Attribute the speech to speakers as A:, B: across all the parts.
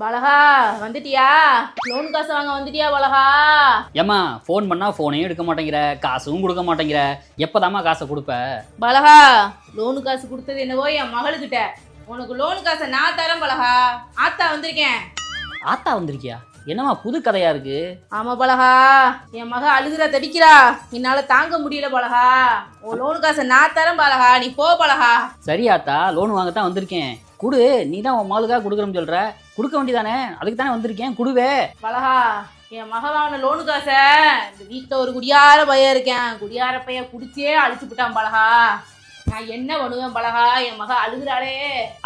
A: பலகா வந்துட்டியா? லோன் காசு வாங்க வந்துட்டியா பலகா?
B: ஏம்மா ஃபோன் பண்ணா ஃபோனையும் எடுக்க மாட்டேங்கிற, காசும் கொடுக்க மாட்டேங்கிற, எப்போதாம்மா காசை கொடுப்ப?
A: பலகா லோனு காசு கொடுத்தது என்னவோ என் மகளுக்கிட்ட. உனக்கு லோன் காசை நான் தரேன் பலகா. ஆத்தா வந்திருக்கேன்.
B: ஆத்தா வந்திருக்கியா? என்னம்மா புது கதையா இருக்கு?
A: ஆமா பலகா, என் மக அழுகுறா தடிக்கிறா, என்னால தாங்க முடியல பலகா. உன் லோனு காசை நான் தரேன் பலகா, நீ போ பலகா.
B: சரி ஆத்தா, லோன் வாங்கத்தான் வந்திருக்கேன், குடு. நீ தான் உன் மாளுக்காக கொடுக்குறேன்னு சொல்ற, கொடுக்க வேண்டியதானே? அதுக்கு தானே வந்திருக்கேன், குடுவே.
A: பலகா என் மக வாங்கின லோனு காசை இந்த வீட்டில் ஒரு குடியார பையன் இருக்கேன், குடியார பையன் குடிச்சே அழிச்சு விட்டான் பலகா. நான் என்ன பண்ணுவேன் பலகா? என் மக அழுகுறாளே.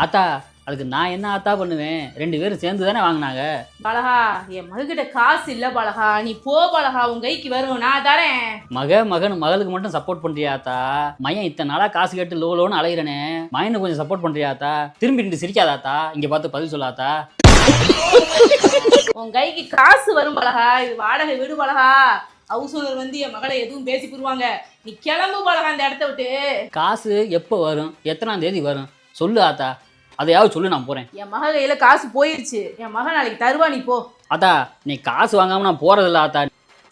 B: ஆத்தா, அதுக்கு நான் என்ன ஆத்தா பண்ணுவேன்? 2 பேரும் சேர்ந்து தானே வாங்கினாங்க.
A: பலகா என் மகக்கிட்ட காசு இல்ல பலகா, நீ போ பலகா, உன் கைக்கு வரும், நான் தரேன்.
B: மகன் மகளுக்கு மட்டும் சப்போர்ட் பண்றியா ஆத்தா? மயன் இத்தனை நாளா காசு கேட்டு லோன்னு அலையிறனே, மயனுக்கு கொஞ்சம் சப்போர்ட் பண்றியா ஆத்தா? திரும்பி நின்று சிரிக்காதாத்தா? இங்க பார்த்து பதில் சொல்லாத்தா.
A: உன் கைக்கு காசு வரும் பலகா, இது வாடகை வீடு பலகா. ஹவுஸ் ஓனர் வந்து என் மகளை எதுவும் பேசி போடுவாங்க, நீ கிளம்பு பலகா இந்த இடத்த விட்டு.
B: காசு எப்போ வரும்? எத்தனாம் தேதி வரும்? சொல்லு ஆத்தா, அதையாவது சொல்லு, நான் போறேன்.
A: என் மக கையில காசு போயிருச்சு, என் மகன் நாளைக்கு தருவா, நீ போ.
B: ஆத்தா, நீ காசு வாங்காம நான் போறதில்ல ஆத்தா,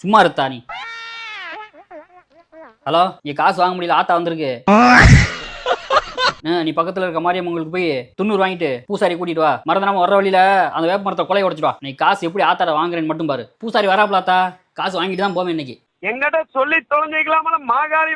B: சும்மா இருத்தா நீ. ஹலோ, நீ காசு வாங்க முடியல, ஆத்தா வந்திருக்கு. நீ பக்கத்துல இருக்க மாரியம்மங்களுக்கு போய் 90 வாங்கிட்டு பூசாரி கூட்டிட்டு வா. மறந்துடாம வர்ற வழியில அந்த வேப்ப மரத்தை கொலை உடைச்சிட்டு வா. நீ காசு எப்படி ஆத்தாட வாங்குறேன்னு மட்டும் பாரு. பூசாரி வராப்ல ஆத்தா, காசு வாங்கிட்டு தான் போவேன் இன்னைக்கு.
C: எங்கிட்ட சொல்லி தொலைஞ்சிக்கலாமல மாகாளி